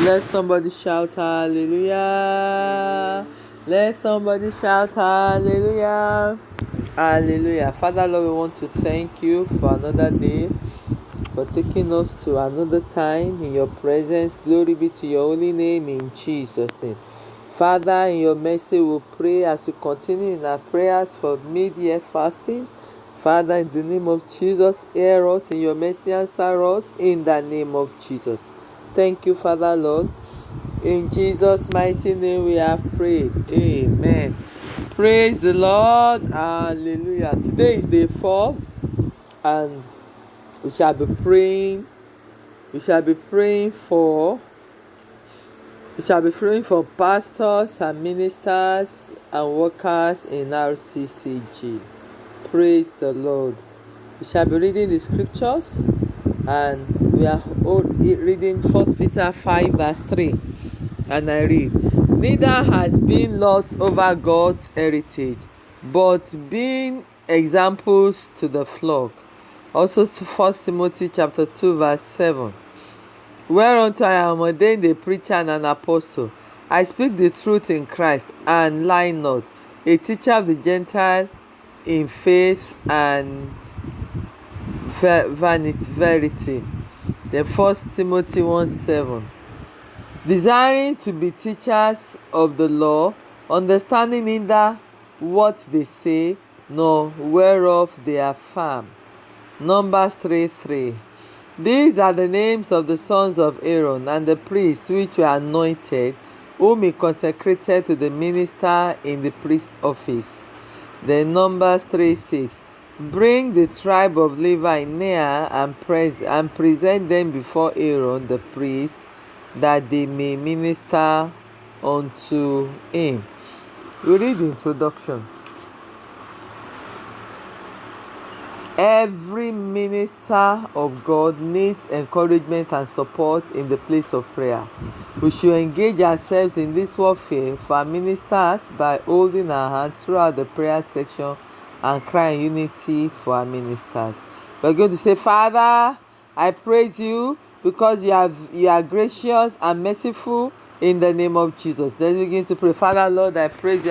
Let somebody shout hallelujah. Let somebody shout hallelujah. Hallelujah. Father Lord, we want to thank you for another day, for taking us to another time in your presence. Glory be to your holy name in Jesus' name. Father, in your mercy we pray as we continue in our prayers for mid-year fasting. Father, in the name of Jesus, hear us. In your mercy, answer us in the name of Jesus. Thank you, Father Lord. In Jesus' mighty name we have prayed. Amen. Praise the Lord. Hallelujah. Today is day 4, and we shall be praying. We shall be praying for pastors and ministers and workers in RCCG. Praise the Lord. We shall be reading the scriptures, and we are reading 1 Peter 5 verse 3. And I read, "Neither has been lords over God's heritage, but being examples to the flock." Also 1 Timothy chapter 2 verse 7. "Whereunto I am ordained a preacher and an apostle. I speak the truth in Christ, and lie not, a teacher of the Gentile in faith and verity." Then 1 Timothy 1:7. "Desiring to be teachers of the law, understanding neither what they say, nor whereof they affirm." Numbers 3:3. "These are the names of the sons of Aaron, and the priests which were anointed, whom he consecrated to the minister in the priest office." Then Numbers 3:6. "Bring the tribe of Levi near and present them before Aaron the priest, that they may minister unto him." We read the introduction. Every minister of God needs encouragement and support in the place of prayer. We should engage ourselves in this warfare for our ministers by holding our hands throughout the prayer section and crying unity for our ministers. We're going to say, "Father, I praise you because you are gracious and merciful in the name of Jesus." Let's begin to pray. Father Lord, I praise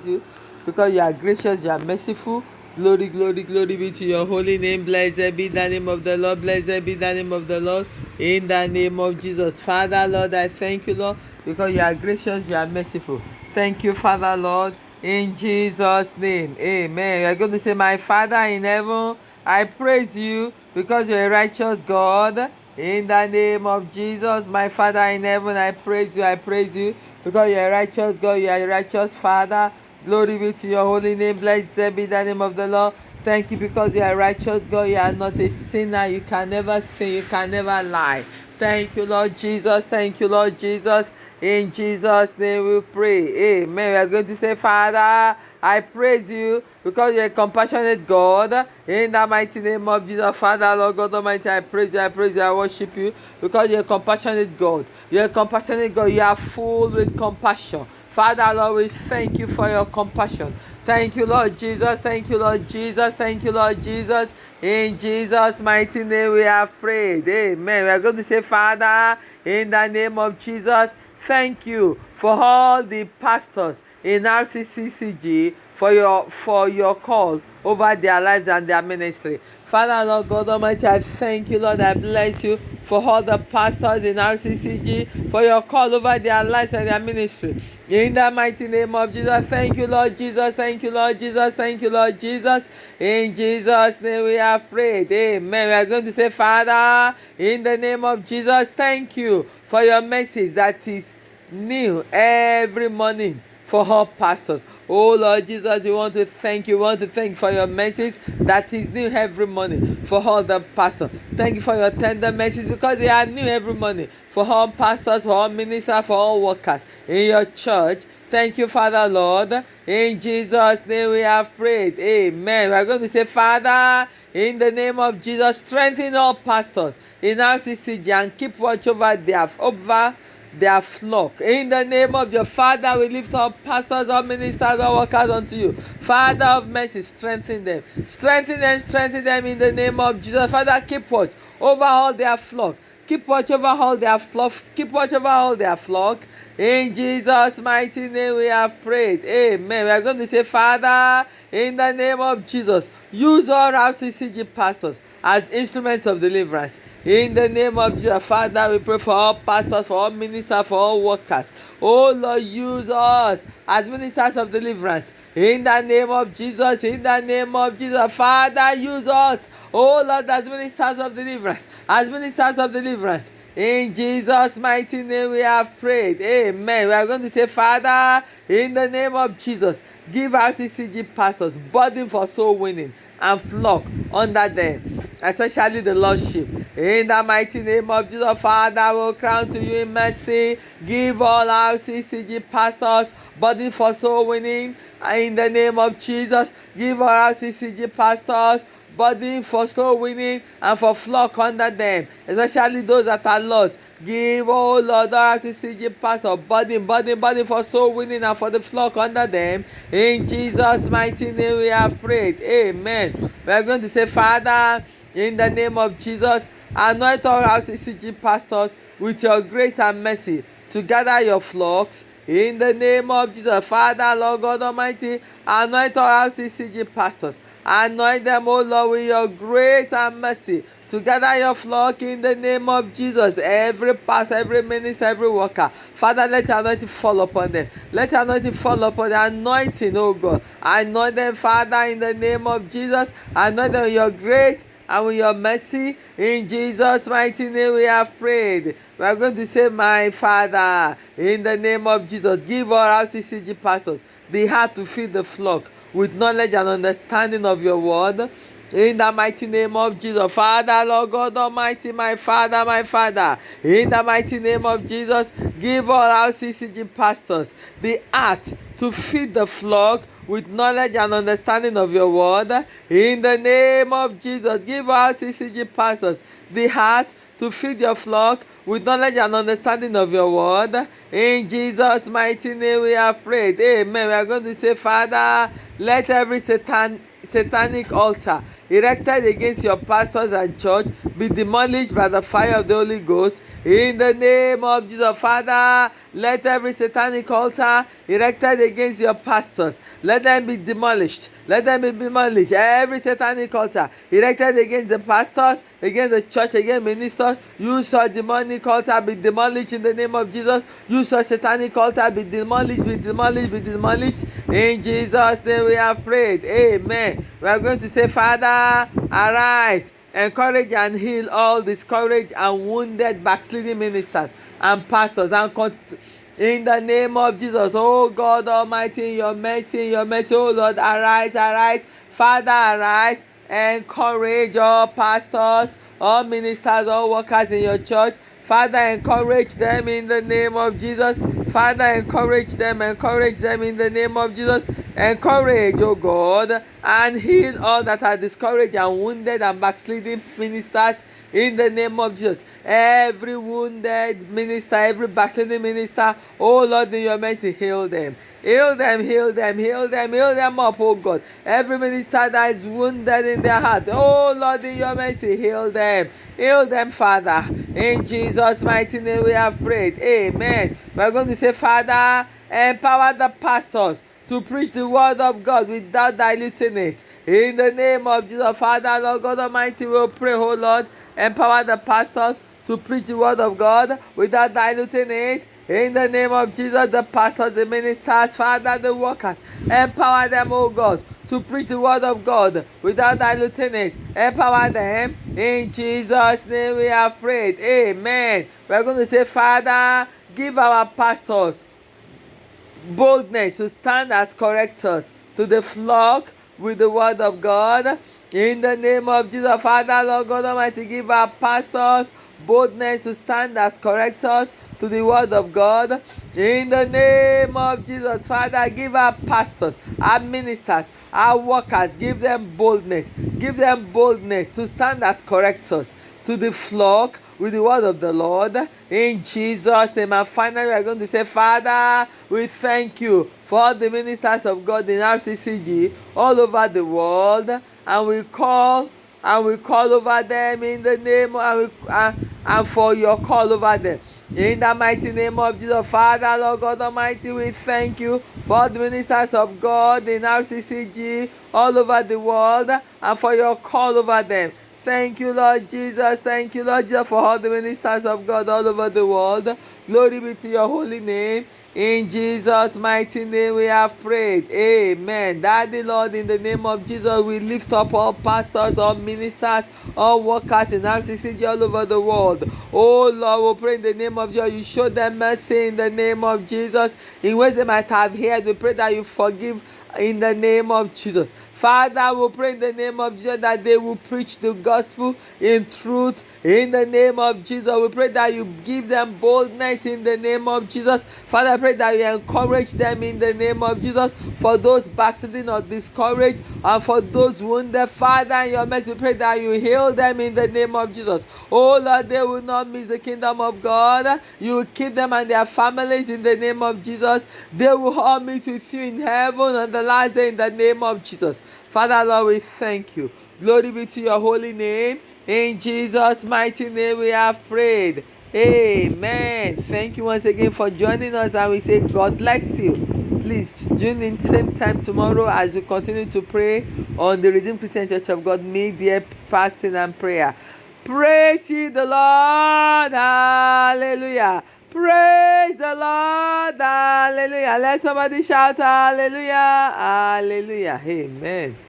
you because you are gracious, you are merciful. Glory, glory, glory be to your holy name. Blessed be the name of the Lord. Blessed be the name of the Lord. In the name of Jesus. Father Lord, I thank you, Lord, because you are gracious, you are merciful. Thank you, Father Lord. In Jesus' name, amen. We are going to say, "My Father in heaven, I praise you because you're a righteous God." In the name of Jesus, my Father in heaven, I praise you because you're a righteous God, you are a righteous Father. Glory be to your holy name. Blessed be the name of the Lord. Thank you because you are a righteous God. You are not a sinner. You can never sin. You can never lie. Thank you, Lord Jesus. Thank you, Lord Jesus. In Jesus' name we pray. Amen. We are going to say, "Father, I praise you because you're a compassionate God." In the mighty name of Jesus, Father, Lord God Almighty, I praise you, I worship you because you're a compassionate God. You're a compassionate God. You are full with compassion. Father, Lord, we thank you for your compassion. Thank you, Lord Jesus. Thank you, Lord Jesus. Thank you, Lord Jesus. In Jesus' mighty name we have prayed. Amen. We are going to say, "Father, in the name of Jesus, thank you for all the pastors in RCCG for your call over their lives and their ministry." Father, Lord God Almighty, I thank you, Lord. I bless you for all the pastors in RCCG for your call over their lives and their ministry. In the mighty name of Jesus, thank you, Lord Jesus. Thank you, Lord Jesus. Thank you, Lord Jesus. In Jesus' name we have prayed. Amen. We are going to say, "Father, in the name of Jesus, thank you for your message that is new every morning for all pastors." Oh Lord Jesus, we want to thank you. We want to thank you for your message that is new every morning for all the pastors. Thank you for your tender message because they are new every morning for all pastors, for all ministers, for all workers in your church. Thank you, Father Lord. In Jesus' name we have prayed. Amen. We are going to say, "Father, in the name of Jesus, strengthen all pastors in RCCG and keep watch over their flock. In the name of your Father, we lift up pastors, all ministers, all workers unto you. Father of mercy, strengthen them. Strengthen them in the name of Jesus. Father, keep watch over all their flock. Keep watch over all their flock. Keep watch over all their flock. In Jesus' mighty name we have prayed. Amen. We are going to say, Father, in the name of Jesus, use all our CCG pastors as instruments of deliverance. In the name of Jesus, Father, we pray for all pastors, for all ministers, for all workers. Oh Lord, use us as ministers of deliverance. In the name of Jesus, in the name of Jesus, Father, use us. Oh Lord, as ministers of deliverance, as ministers of deliverance. In Jesus' mighty name we have prayed. Amen. We are going to say, Father, in the name of Jesus, give our CCG pastors burden for soul winning and flock under them, especially the Lordship. In the mighty name of Jesus, Father, will crown to you in mercy. Give all our CCG pastors burden for soul winning. In the name of Jesus, give all our CCG pastors burden for soul winning and for flock under them, especially those that are lost. Give, oh Lord, our CCG pastor burden for soul winning and for the flock under them. In Jesus' mighty name we have prayed. Amen. We are going to say, Father, in the name of Jesus, anoint all our CCG pastors with your grace and mercy to gather your flocks. In the name of Jesus, Father, Lord God Almighty, anoint all our CCG pastors. Anoint them, O Lord, with your grace and mercy to gather your flock in the name of Jesus. Every pastor, every minister, every worker, Father, let your anointing fall upon them. Let your anointing fall upon the anointing, O God. Anoint them, Father, in the name of Jesus. Anoint them with your grace and with your mercy. In Jesus' mighty name we have prayed. We are going to say, my Father, in the name of Jesus, give all our CCG pastors the heart to feed the flock with knowledge and understanding of your word. In the mighty name of Jesus, Father, Lord God Almighty, my Father, in the mighty name of Jesus, give all our CCG pastors the heart to feed the flock with knowledge and understanding of your word. In the name of Jesus, give our CCG pastors the heart to feed your flock with knowledge and understanding of your word. In Jesus' mighty name we have prayed. Amen. We are going to say, Father, let every satanic altar erected against your pastors and church be demolished by the fire of the Holy Ghost. In the name of Jesus, Father, let every satanic altar erected against your pastors, let them be demolished. Let them be demolished. Every satanic altar erected against the pastors, against the church, against ministers, use your demonic altar be demolished in the name of Jesus. Use your satanic altar be demolished, be demolished, be demolished. In Jesus' name we have prayed. Amen. We are going to say, Father, arise, encourage and heal all discouraged and wounded backsliding ministers and pastors and in the name of Jesus. Oh God Almighty, in your mercy, oh Lord, arise, Father, arise, encourage all pastors, all ministers, all workers in your church. Father, encourage them in the name of Jesus. Father, encourage them in the name of Jesus. Encourage, oh God, and heal all that are discouraged and wounded and backsliding ministers in the name of Jesus. Every wounded minister, every backsliding minister, oh Lord, in your mercy, heal them. Heal them up, oh God. Every minister that is wounded in their heart, oh Lord, in your mercy, heal them. Heal them, Father. In Jesus' mighty name we have prayed. Amen. We are going to say, Father, empower the pastors to preach the word of God without diluting it. In the name of Jesus, Father, Lord God Almighty, we will pray, oh Lord, empower the pastors to preach the word of God without diluting it. In the name of Jesus, the pastors, the ministers, Father, the workers, empower them, oh God, to preach the word of God without diluting it. Empower them. In Jesus' name we have prayed. Amen. We're going to say, Father, give our pastors boldness to stand as correctors to the flock with the word of God. In the name of Jesus, Father, Lord God Almighty, give our pastors boldness to stand as correctors to the word of God. In the name of Jesus, Father, give our pastors, our ministers, our workers, give them boldness to stand as correctors to the flock with the word of the Lord. In Jesus' name. And finally, we are going to say, Father, we thank you for all the ministers of God in RCCG all over the world, and we call over them in the name and for your call over them. In the mighty name of Jesus, Father, Lord God Almighty, we thank you for the ministers of God in RCCG all over the world and for your call over them. Thank you, Lord Jesus. Thank you, Lord Jesus, for all the ministers of God all over the world. Glory be to your holy name. In Jesus' mighty name we have prayed. Amen. Daddy, Lord, in the name of Jesus, we lift up all pastors, all ministers, all workers in RCCG all over the world. Oh, Lord, we pray in the name of Jesus. You show them mercy in the name of Jesus. In ways they might have heard, we pray that you forgive in the name of Jesus. Father, we pray in the name of Jesus that they will preach the gospel in truth. In the name of Jesus, we pray that you give them boldness in the name of Jesus. Father, I pray that you encourage them in the name of Jesus. For those backsliding or discouraged and for those wounded, Father, in your mercy, we pray that you heal them in the name of Jesus. Oh Lord, they will not miss the kingdom of God. You will keep them and their families in the name of Jesus. They will all meet with you in heaven on the last day in the name of Jesus. Father, Lord, we thank you. Glory be to your holy name. In Jesus' mighty name we have prayed. Amen. Thank you once again for joining us, and we say God bless you. Please tune in same time tomorrow as we continue to pray on the Redeemed Christian Church of God media fasting and prayer. Praise ye the Lord. Hallelujah. Praise the Lord. Hallelujah. Let somebody shout hallelujah. Hallelujah. Amen.